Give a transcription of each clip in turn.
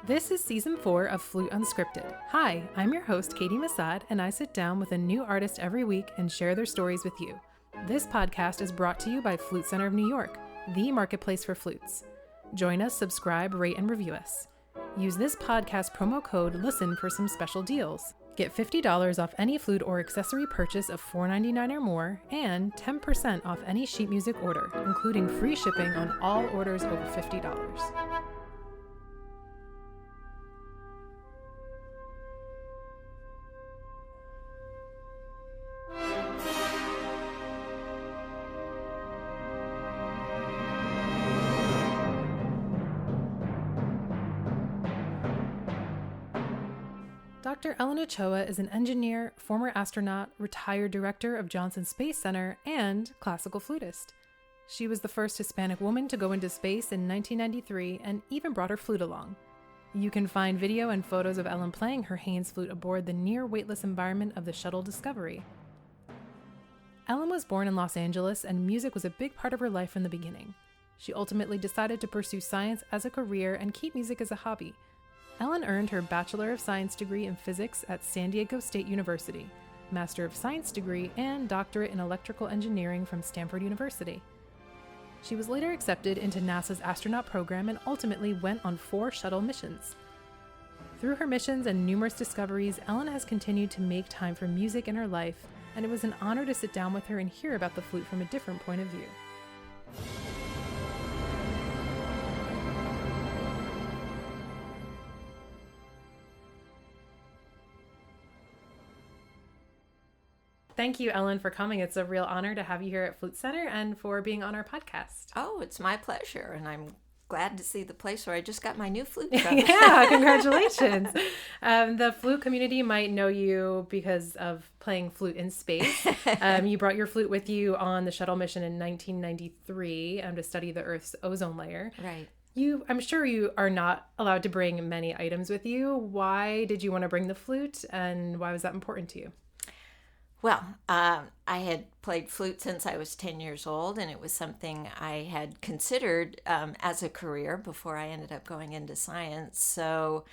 This is Season 4 of Flute Unscripted. Hi, I'm your host, Caity Massoud, and I sit down with a new artist every week and share their stories with you. This podcast is brought to you by Flute Center of New York, the marketplace for flutes. Join us, subscribe, rate, and review us. Use this podcast promo code LISTEN for some special deals. Get $50 off any flute or accessory purchase of $4.99 or more, and 10% off any sheet music order, including free shipping on all orders over $50. Dr. Ellen Ochoa is an engineer, former astronaut, retired director of Johnson Space Center, and classical flutist. She was the first Hispanic woman to go into space in 1993 and even brought her flute along. You can find video and photos of Ellen playing her Haynes flute aboard the near weightless environment of the shuttle Discovery. Ellen was born in Los Angeles, and music was a big part of her life from the beginning. She ultimately decided to pursue science as a career and keep music as a hobby. Ellen earned her Bachelor of Science degree in physics at San Diego State University, Master of Science degree, and doctorate in electrical engineering from Stanford University. She was later accepted into NASA's astronaut program and ultimately went on 4 shuttle missions. Through her missions and numerous discoveries, Ellen has continued to make time for music in her life, and it was an honor to sit down with her and hear about the flute from a different point of view. Thank you, Ellen, for coming. It's a real honor to have you here at Flute Center and for being on our podcast. Oh, it's my pleasure, and I'm glad to see the place where I just got my new flute from. Yeah, congratulations. The flute community might know you because of playing flute in space. You brought your flute with you on the shuttle mission in 1993 to study the Earth's ozone layer. Right. I'm sure you are not allowed to bring many items with you. Why did you want to bring the flute, and why was that important to you? Well, I had played flute since I was 10 years old, and it was something I had considered as a career before I ended up going into science. So,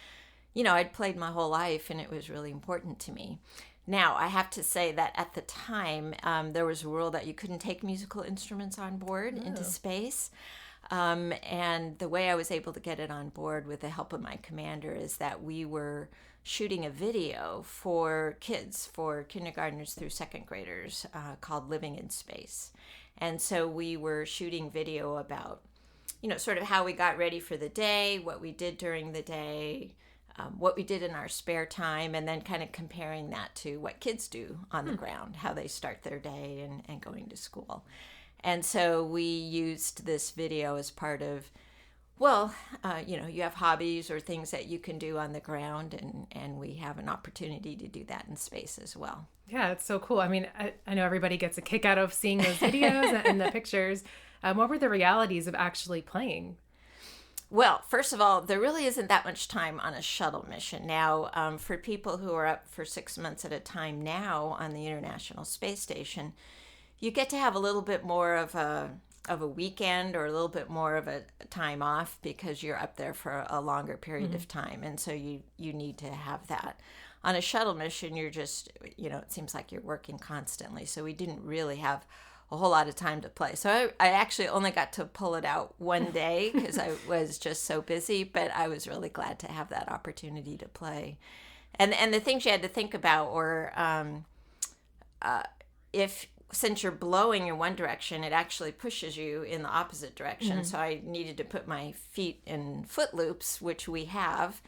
I'd played my whole life, and it was really important to me. Now, I have to say that at the time, there was a rule that you couldn't take musical instruments on board into space. And the way I was able to get it on board with the help of my commander is that we were shooting a video for kids, for kindergartners through second graders, called Living in Space. And so we were shooting video about, sort of how we got ready for the day, what we did during the day, what we did in our spare time, and then kind of comparing that to what kids do on the ground, how they start their day and going to school. And so we used this video as part of, you have hobbies or things that you can do on the ground, and we have an opportunity to do that in space as well. Yeah, it's so cool. I mean, I know everybody gets a kick out of seeing those videos and the pictures. What were the realities of actually playing? Well, first of all, there really isn't that much time on a shuttle mission. Now, for people who are up for 6 months at a time now on the International Space Station, you get to have a little bit more of a weekend or a little bit more of a time off because you're up there for a longer period of time. And so you need to have that. On a shuttle mission, you're just, it seems like you're working constantly. So we didn't really have a whole lot of time to play. So I actually only got to pull it out one day because I was just so busy, but I was really glad to have that opportunity to play. And the things you had to think about were since you're blowing in one direction, it actually pushes you in the opposite direction. So I needed to put my feet in foot loops, which we have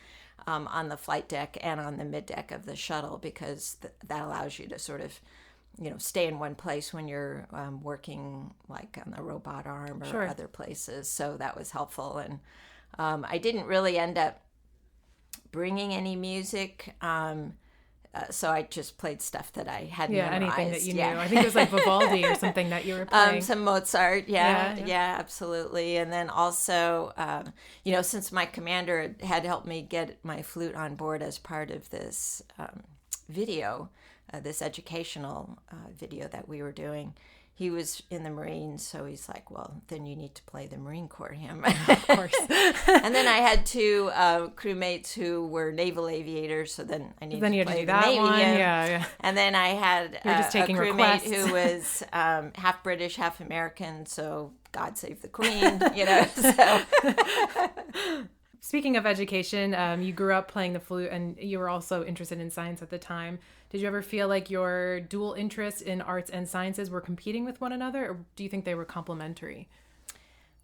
on the flight deck and on the mid deck of the shuttle, because that allows you to sort of, stay in one place when you're working like on the robot arm or other places. So that was helpful. And I didn't really end up bringing any music. So I just played stuff that I had memorized. Anything that you knew. I think it was like Vivaldi or something that you were playing. Some Mozart, yeah, absolutely. And then also, since my commander had helped me get my flute on board as part of this video, this educational video that we were doing, he was in the Marines, so he's like, well, then you need to play the Marine Corps hymn. Of course. And then I had two crewmates who were naval aviators, so then I needed to play the Navy hymn. Yeah. And then I had a crewmate requests. who was half British, half American, so God Save the Queen, you know. So. Speaking of education, you grew up playing the flute and you were also interested in science at the time. Did you ever feel like your dual interests in arts and sciences were competing with one another, or do you think they were complementary?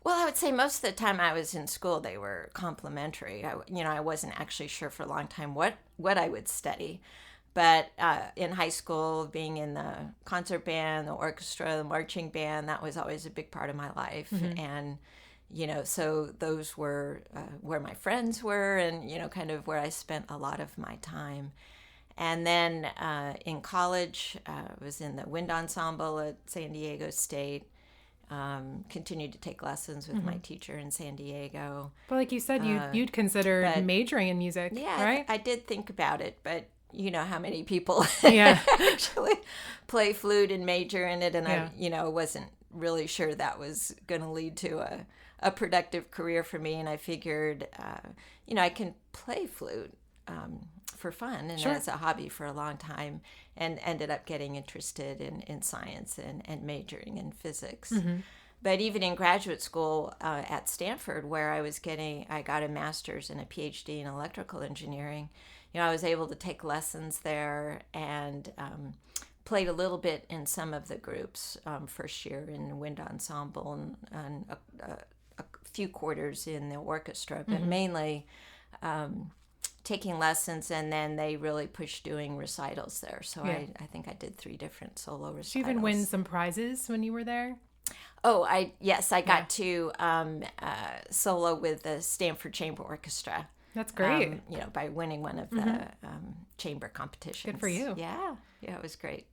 Well, I would say most of the time I was in school, they were complementary. I wasn't actually sure for a long time what I would study. But in high school, being in the concert band, the orchestra, the marching band, that was always a big part of my life. Mm-hmm. And so those were where my friends were and, kind of where I spent a lot of my time. And then in college, I was in the wind ensemble at San Diego State, continued to take lessons with my teacher in San Diego. But like you said, you'd consider majoring in music, right? I did think about it, but you know how many people actually play flute and major in it. And I wasn't really sure that was going to lead to a productive career for me, and I figured, I can play flute for fun and as a hobby for a long time, and ended up getting interested in science and majoring in physics. Mm-hmm. But even in graduate school at Stanford, where I got a master's and a PhD in electrical engineering, I was able to take lessons there and played a little bit in some of the groups first year in the wind ensemble and a few quarters in the orchestra, but mainly taking lessons, and then they really pushed doing recitals there. So I think I did 3 different solo recitals. Did you even win some prizes when you were there? Oh, I got to solo with the Stanford Chamber Orchestra. That's great. By winning one of the chamber competitions. Good for you. Yeah, it was great.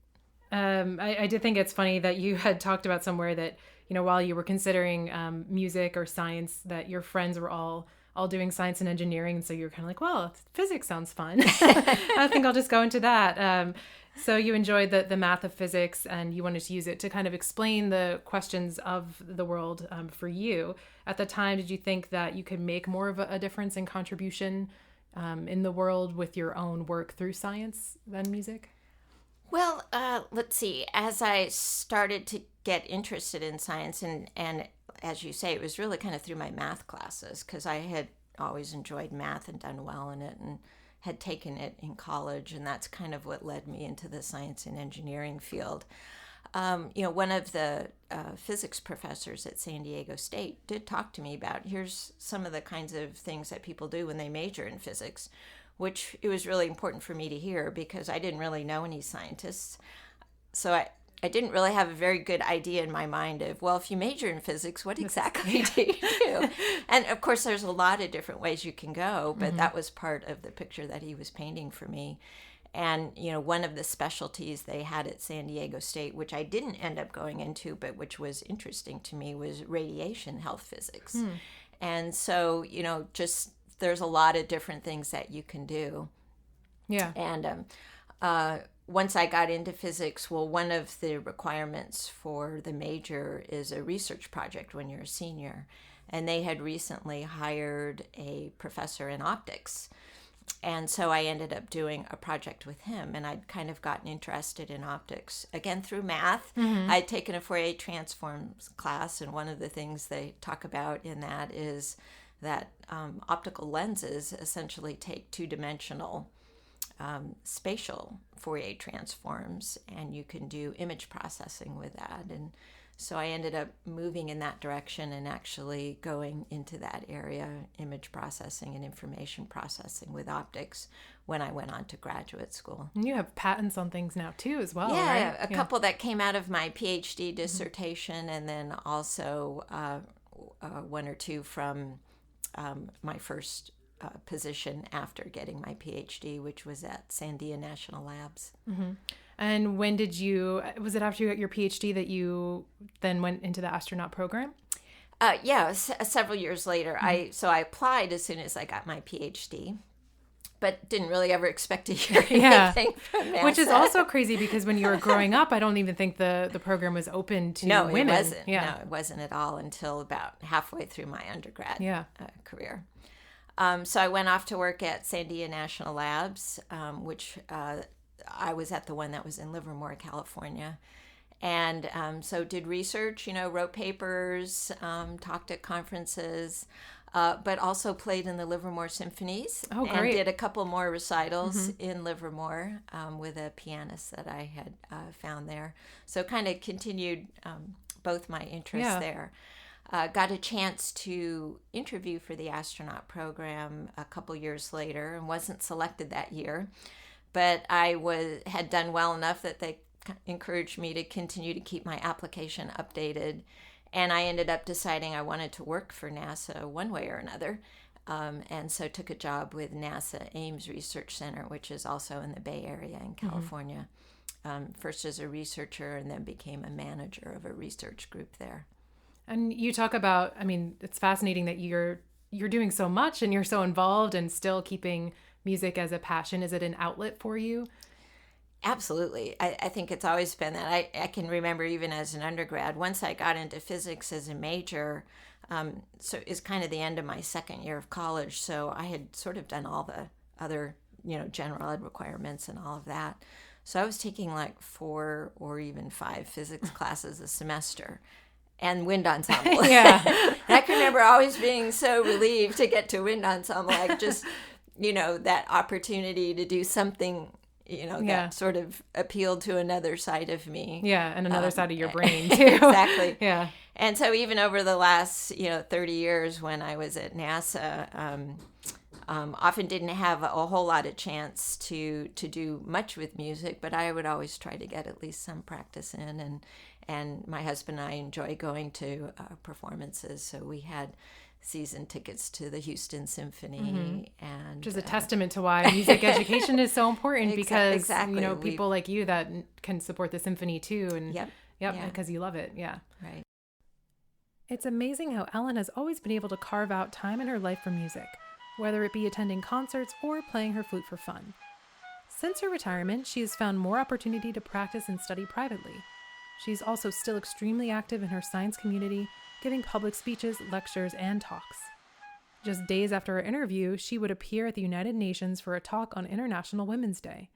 I did think it's funny that you had talked about somewhere that, while you were considering music or science, that your friends were all doing science and engineering. And so you were kind of like, well, physics sounds fun. I think I'll just go into that. So you enjoyed the math of physics and you wanted to use it to kind of explain the questions of the world for you. At the time, did you think that you could make more of a difference and contribution in the world with your own work through science than music? Well, let's see. As I started to get interested in science, and as you say, it was really kind of through my math classes, because I had always enjoyed math and done well in it and had taken it in college, and that's kind of what led me into the science and engineering field. One of the physics professors at San Diego State did talk to me about, here's some of the kinds of things that people do when they major in physics, which it was really important for me to hear because I didn't really know any scientists. So I didn't really have a very good idea in my mind of, well, if you major in physics, what exactly do you do? And of course, there's a lot of different ways you can go, but that was part of the picture that he was painting for me. And, one of the specialties they had at San Diego State, which I didn't end up going into, but which was interesting to me, was radiation health physics. And so, just there's a lot of different things that you can do. Yeah. And once I got into physics, well, one of the requirements for the major is a research project when you're a senior. And they had recently hired a professor in optics. And so I ended up doing a project with him, and I'd kind of gotten interested in optics, again, through math. I'd taken a Fourier transforms class, and one of the things they talk about in that is that optical lenses essentially take two-dimensional spatial Fourier transforms, and you can do image processing with that. And so I ended up moving in that direction and actually going into that area, image processing and information processing with optics, when I went on to graduate school. And you have patents on things now too as well, yeah, right? A couple that came out of my PhD dissertation, and then also 1 or 2 from my first position after getting my PhD, which was at Sandia National Labs. And when was it after you got your PhD that you then went into the astronaut program? Several years later. So I applied as soon as I got my PhD. but didn't really ever expect to hear Yeah. anything from NASA. Which is also crazy because when you were growing up, I don't even think the program was open to women. It wasn't. Yeah. No, it wasn't at all until about halfway through my undergrad career. So I went off to work at Sandia National Labs, which I was at the one that was in Livermore, California. And so did research, wrote papers, talked at conferences, but also played in the Livermore Symphonies. Oh, great. And did a couple more recitals in Livermore with a pianist that I had found there. So kind of continued both my interests there. Got a chance to interview for the astronaut program a couple years later and wasn't selected that year. But I had done well enough that they encouraged me to continue to keep my application updated. And I ended up deciding I wanted to work for NASA one way or another. And so took a job with NASA Ames Research Center, which is also in the Bay Area in California. First as a researcher and then became a manager of a research group there. And you talk about, it's fascinating that you're doing so much and you're so involved and still keeping music as a passion. Is it an outlet for you? Absolutely. I think it's always been that. I can remember even as an undergrad, once I got into physics as a major, so it's kind of the end of my second year of college. So I had sort of done all the other, general ed requirements and all of that. So I was taking like 4 or even 5 physics classes a semester. And wind ensemble. Yeah. And I can remember always being so relieved to get to wind ensemble, like just, that opportunity to do something, that sort of appealed to another side of me. Yeah, and another side of your brain too. Exactly. Yeah. And so even over the last, 30 years when I was at NASA, often didn't have a whole lot of chance to do much with music, but I would always try to get at least some practice in. And my husband and I enjoy going to performances, so we had season tickets to the Houston Symphony, and which is a testament to why music education is so important because people like you that can support the symphony too, and because you love it. Yeah, right. It's amazing how Ellen has always been able to carve out time in her life for music, whether it be attending concerts or playing her flute for fun. Since her retirement, she has found more opportunity to practice and study privately. She's also still extremely active in her science community, giving public speeches, lectures, and talks. Just days after her interview, she would appear at the United Nations for a talk on International Women's Day.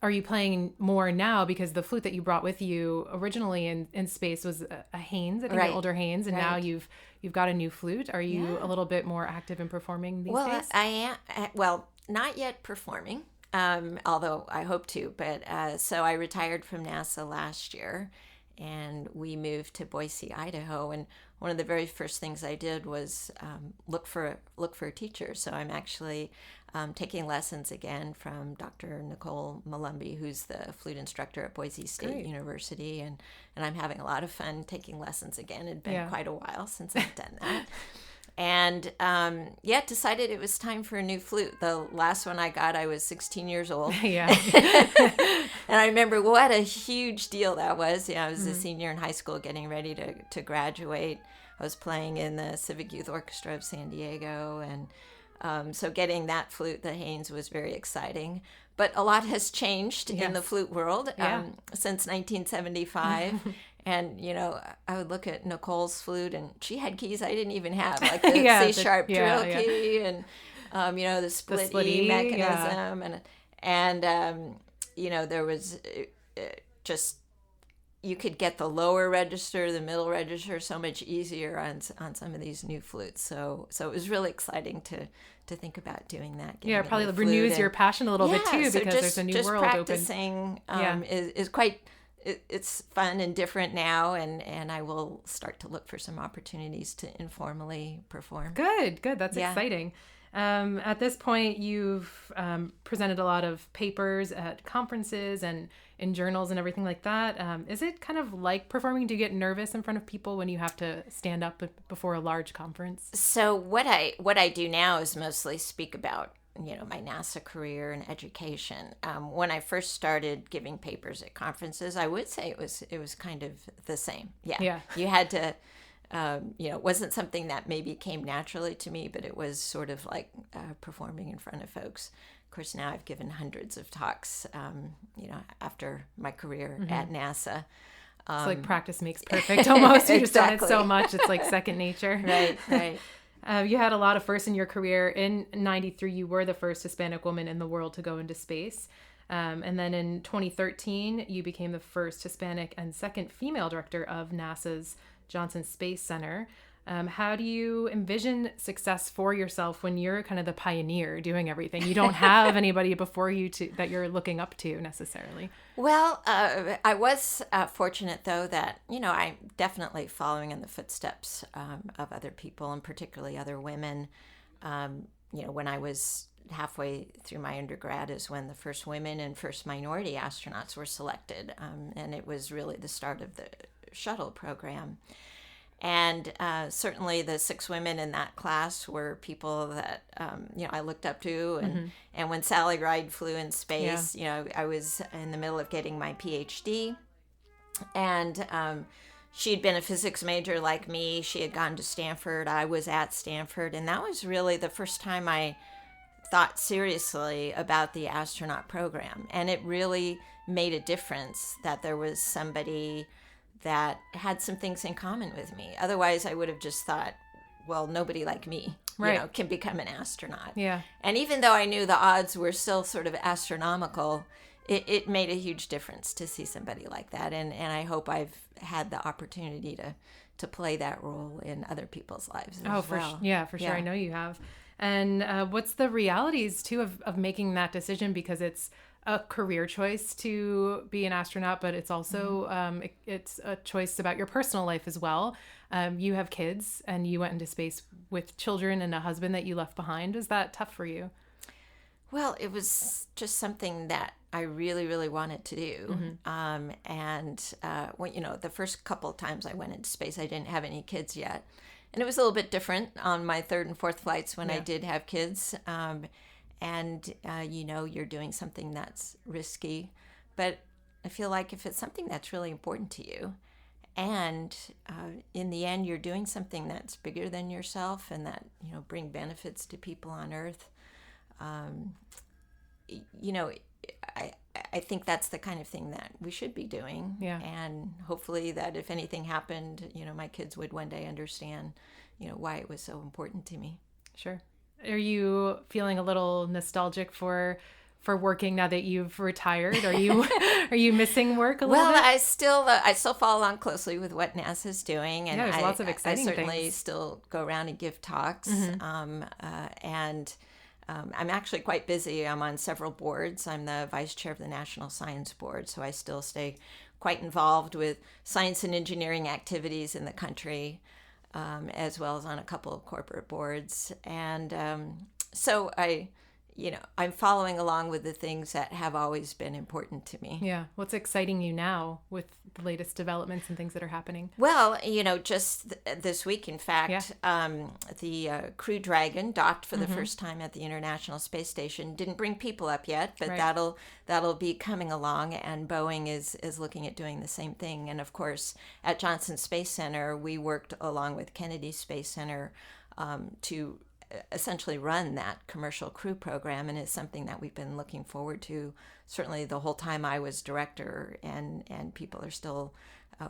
Are you playing more now? Because the flute that you brought with you originally in space was a Haynes, I think an older Haynes, and now you've got a new flute. Are you a little bit more active in performing these days? I am. Well, not yet performing. Although I hope to, but so I retired from NASA last year and we moved to Boise, Idaho. And one of the very first things I did was look for a teacher. So I'm actually taking lessons again from Dr. Nicole Malumbi, who's the flute instructor at Boise State University. And I'm having a lot of fun taking lessons again. It'd been quite a while since I've done that. And decided it was time for a new flute. The last one I got, I was 16 years old. Yeah. And I remember what a huge deal that was. I was a senior in high school getting ready to graduate. I was playing in the Civic Youth Orchestra of San Diego. And so getting that flute, the Haynes, was very exciting. But a lot has changed in the flute world since 1975. And, I would look at Nicole's flute, and she had keys I didn't even have, like the C-sharp drill key and, the split E mechanism. And there was just, you could get the lower register, the middle register so much easier on some of these new flutes. So it was really exciting to think about doing that. It probably renews your passion a little bit too, because there's a new world open. Just practicing is quite... It's fun and different now, and I will start to look for some opportunities to informally perform. Good. That's exciting. At this point, you've presented a lot of papers at conferences and in journals and everything like that. Is it kind of like performing? Do you get nervous in front of people when you have to stand up before a large conference? So what I do now is mostly speak about my NASA career and education. When I first started giving papers at conferences, I would say it was kind of the same. Yeah. You had to It wasn't something that maybe came naturally to me, but it was sort of like performing in front of folks. Of course, now I've given hundreds of talks, after my career at NASA. It's like practice makes perfect almost. You just done it Exactly. so much. It's like second nature. Right. You had a lot of firsts in your career. In 93, you were the first Hispanic woman in the world to go into space. And then in 2013, you became the first Hispanic and second female director of NASA's Johnson Space Center. How do you envision success for yourself when you're kind of the pioneer doing everything? You don't have anybody before you that you're looking up to necessarily. Well, I was fortunate, though, that, I'm definitely following in the footsteps of other people, and particularly other women. When I was halfway through my undergrad is when the first women and first minority astronauts were selected. And it was really the start of the shuttle program. And certainly the 6 women in that class were people that, I looked up to. And when Sally Ride flew in space, I was in the middle of getting my PhD. And she'd been a physics major like me. She had gone to Stanford. I was at Stanford. And that was really the first time I thought seriously about the astronaut program. And it really made a difference that there was somebody that had some things in common with me. Otherwise, I would have just thought, well, nobody like me, can become an astronaut. Yeah. And even though I knew the odds were still sort of astronomical, it made a huge difference to see somebody like that. And I hope I've had the opportunity to play that role in other people's lives as well. For sure. I know you have. And what's the realities, too, of making that decision? Because it's a career choice to be an astronaut, but it's also it's a choice about your personal life as well. You have kids, and you went into space with children and a husband that you left behind. Is that tough for you? Well, it was just something that I really, really wanted to do. When the first couple of times I went into space, I didn't have any kids yet. And it was a little bit different on my 3rd and 4th flights when I did have kids. You're doing something that's risky. But I feel like if it's something that's really important to you, and in the end you're doing something that's bigger than yourself and that, bring benefits to people on Earth, I think that's the kind of thing that we should be doing. Yeah. And hopefully that if anything happened, my kids would one day understand, why it was so important to me. Sure. Are you feeling a little nostalgic for working now that you've retired? Are you missing work a little bit? Well, I still follow along closely with what NASA's doing, and there's lots of exciting I certainly things. still go around and give talks. I'm actually quite busy. I'm on several boards. I'm the vice chair of the National Science Board, so I still stay quite involved with science and engineering activities in the country, as well as on a couple of corporate boards. And so I'm following along with the things that have always been important to me. Yeah. What's exciting you now with the latest developments and things that are happening? Well, just this week, in fact, the Crew Dragon docked for the first time at the International Space Station. Didn't bring people up yet, but that'll be coming along, and Boeing is looking at doing the same thing. And of course, at Johnson Space Center, we worked along with Kennedy Space Center to essentially run that commercial crew program, and it's something that we've been looking forward to certainly the whole time I was director, and people are still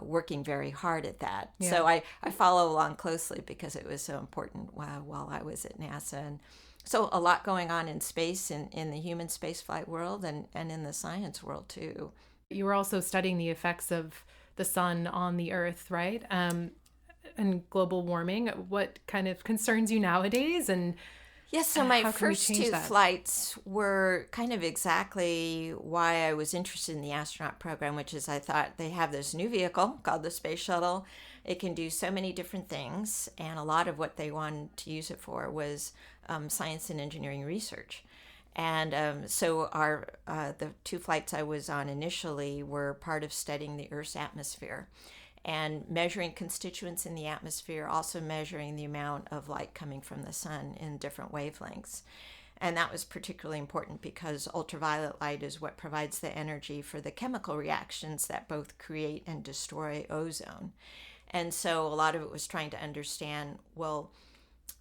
working very hard at that. Yeah. So I follow along closely because it was so important while I was at NASA. And so a lot going on in space, in the human spaceflight world, and in the science world too. You were also studying the effects of the sun on the Earth, right? And global warming. What kind of concerns you nowadays? And yes, so my first 2 flights were kind of exactly why I was interested in the astronaut program, which is I thought they have this new vehicle called the Space Shuttle. It can do so many different things, and a lot of what they wanted to use it for was science and engineering research. And so the 2 flights I was on initially were part of studying the Earth's atmosphere and measuring constituents in the atmosphere, also measuring the amount of light coming from the sun in different wavelengths. And that was particularly important because ultraviolet light is what provides the energy for the chemical reactions that both create and destroy ozone. And so a lot of it was trying to understand, well,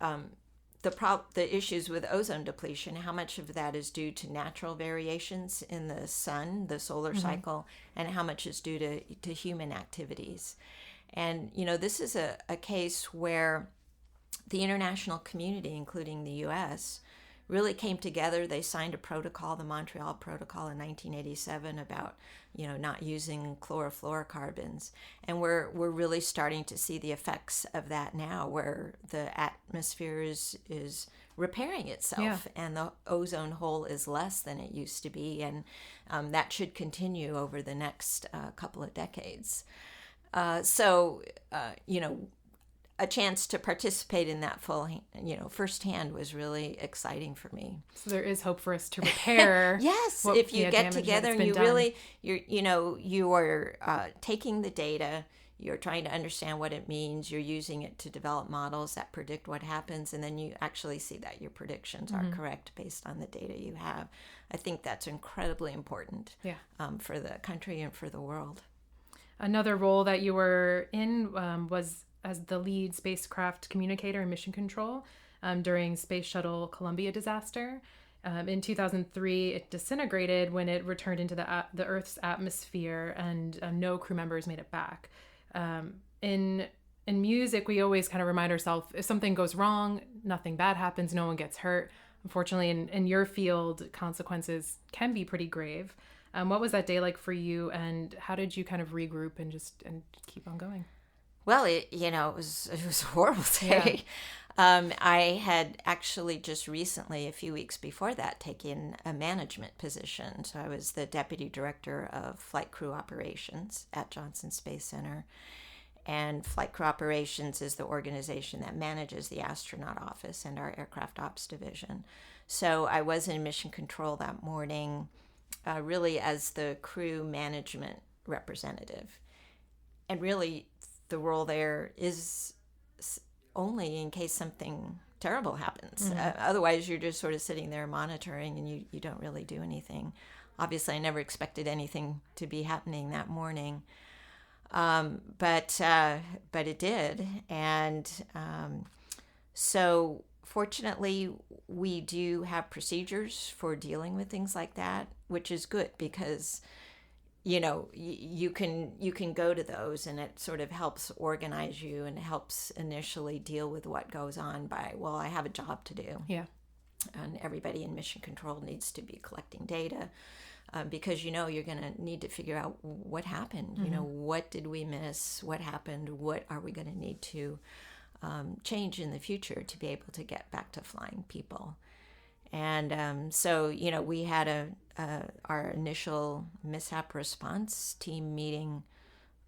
the issues with ozone depletion, how much of that is due to natural variations in the sun, the solar cycle, and how much is due to human activities. And, this is a case where the international community, including the U.S., really came together. They signed a protocol, the Montreal Protocol in 1987, about not using chlorofluorocarbons, and we're really starting to see the effects of that now, where the atmosphere is repairing itself, and the ozone hole is less than it used to be, and that should continue over the next couple of decades. So a chance to participate in that firsthand was really exciting for me. So there is hope for us to repair. Yes, if you get together and you are taking the data, you're trying to understand what it means, you're using it to develop models that predict what happens, and then you actually see that your predictions are correct based on the data you have. I think that's incredibly important for the country and for the world. Another role that you were in was as the lead spacecraft communicator and mission control during Space Shuttle Columbia disaster. In 2003, it disintegrated when it returned into the Earth's atmosphere, and no crew members made it back. In music, we always kind of remind ourselves, if something goes wrong, nothing bad happens, no one gets hurt. Unfortunately, in your field, consequences can be pretty grave. What was that day like for you, and how did you kind of regroup and keep on going? Well, it was a horrible day. Yeah. I had actually just recently, a few weeks before that, taken a management position. So I was the deputy director of flight crew operations at Johnson Space Center. And flight crew operations is the organization that manages the astronaut office and our aircraft ops division. So I was in mission control that morning, really as the crew management representative. And really, the role there is only in case something terrible happens. Otherwise, you're just sort of sitting there monitoring, and you don't really do anything. Obviously, I never expected anything to be happening that morning, but it did. And so fortunately, we do have procedures for dealing with things like that, which is good because you can go to those, and it sort of helps organize you and helps initially deal with what goes on by, well, I have a job to do. Yeah. And everybody in mission control needs to be collecting data because, you're going to need to figure out what happened. What did we miss? What happened? What are we going to need to change in the future to be able to get back to flying people? And so, we had our initial mishap response team meeting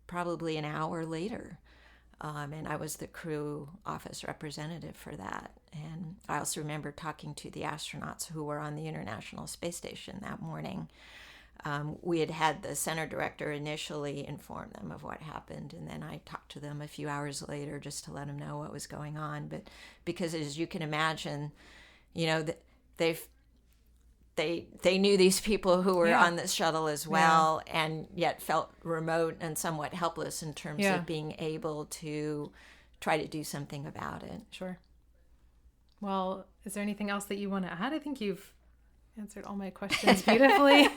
probably an hour later. And I was the crew office representative for that. And I also remember talking to the astronauts who were on the International Space Station that morning. We had the center director initially inform them of what happened, and then I talked to them a few hours later just to let them know what was going on. But because, as you can imagine, they knew these people who were on this shuttle as well, and yet felt remote and somewhat helpless in terms of being able to try to do something about it. Sure. Well, is there anything else that you want to add? I think you've answered all my questions beautifully.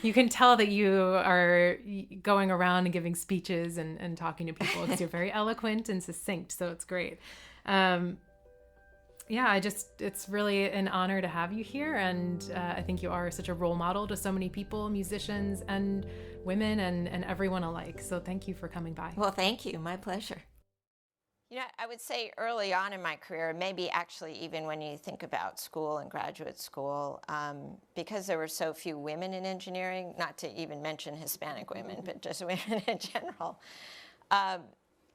You can tell that you are going around and giving speeches and talking to people because you're very eloquent and succinct, so it's great. It's really an honor to have you here, and I think you are such a role model to so many people, musicians and women and everyone alike. So thank you for coming by. Well, thank you. My pleasure. I would say early on in my career, maybe actually even when you think about school and graduate school, because there were so few women in engineering, not to even mention Hispanic women, but just women in general,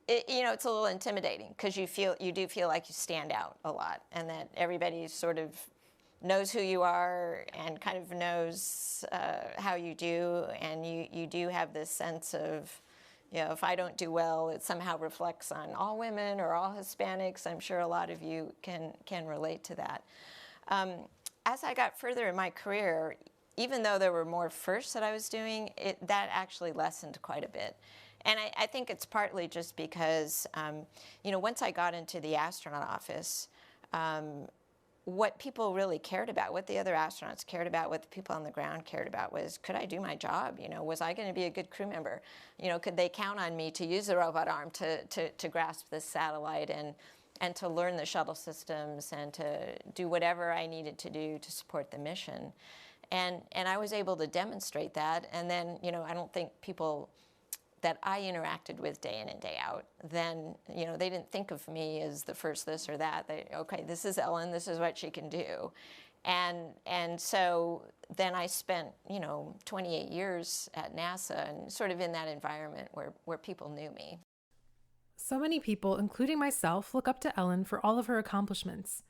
it's a little intimidating because you do feel like you stand out a lot, and that everybody sort of knows who you are and kind of knows how you do, and you do have this sense of, if I don't do well, it somehow reflects on all women or all Hispanics. I'm sure a lot of you can relate to that. As I got further in my career, even though there were more firsts that I was doing, that actually lessened quite a bit. And I think it's partly just because, once I got into the astronaut office, what people really cared about, what the other astronauts cared about, what the people on the ground cared about was, could I do my job? Was I going to be a good crew member? Could they count on me to use the robot arm to grasp this satellite and to learn the shuttle systems and to do whatever I needed to do to support the mission? And I was able to demonstrate that. And then, I don't think people that I interacted with day in and day out, then, they didn't think of me as the first this or that. Okay, this is Ellen, this is what she can do. And so then I spent, 28 years at NASA and sort of in that environment where people knew me. So many people, including myself, look up to Ellen for all of her accomplishments.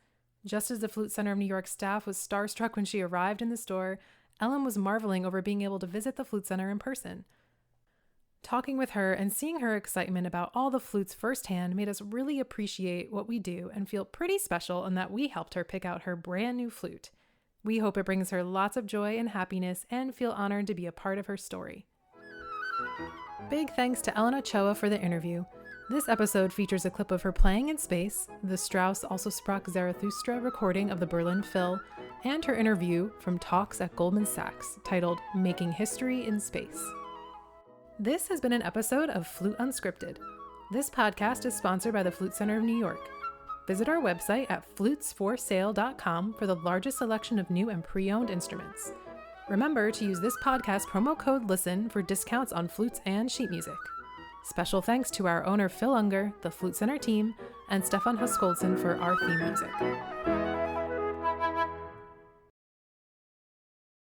Just as the Flute Center of New York staff was starstruck when she arrived in the store, Ellen was marveling over being able to visit the Flute Center in person. Talking with her and seeing her excitement about all the flutes firsthand made us really appreciate what we do and feel pretty special in that we helped her pick out her brand new flute. We hope it brings her lots of joy and happiness and feel honored to be a part of her story. Big thanks to Ellen Ochoa for the interview. This episode features a clip of her playing in space, the Strauss Also Sprach Zarathustra recording of the Berlin Phil, and her interview from talks at Goldman Sachs titled Making History in Space. This has been an episode of Flute Unscripted. This podcast is sponsored by the Flute Center of New York. Visit our website at flutesforsale.com for the largest selection of new and pre-owned instruments. Remember to use this podcast promo code LISTEN for discounts on flutes and sheet music. Special thanks to our owner Phil Unger, the Flute Center team, and Stefan Huskoldson for our theme music.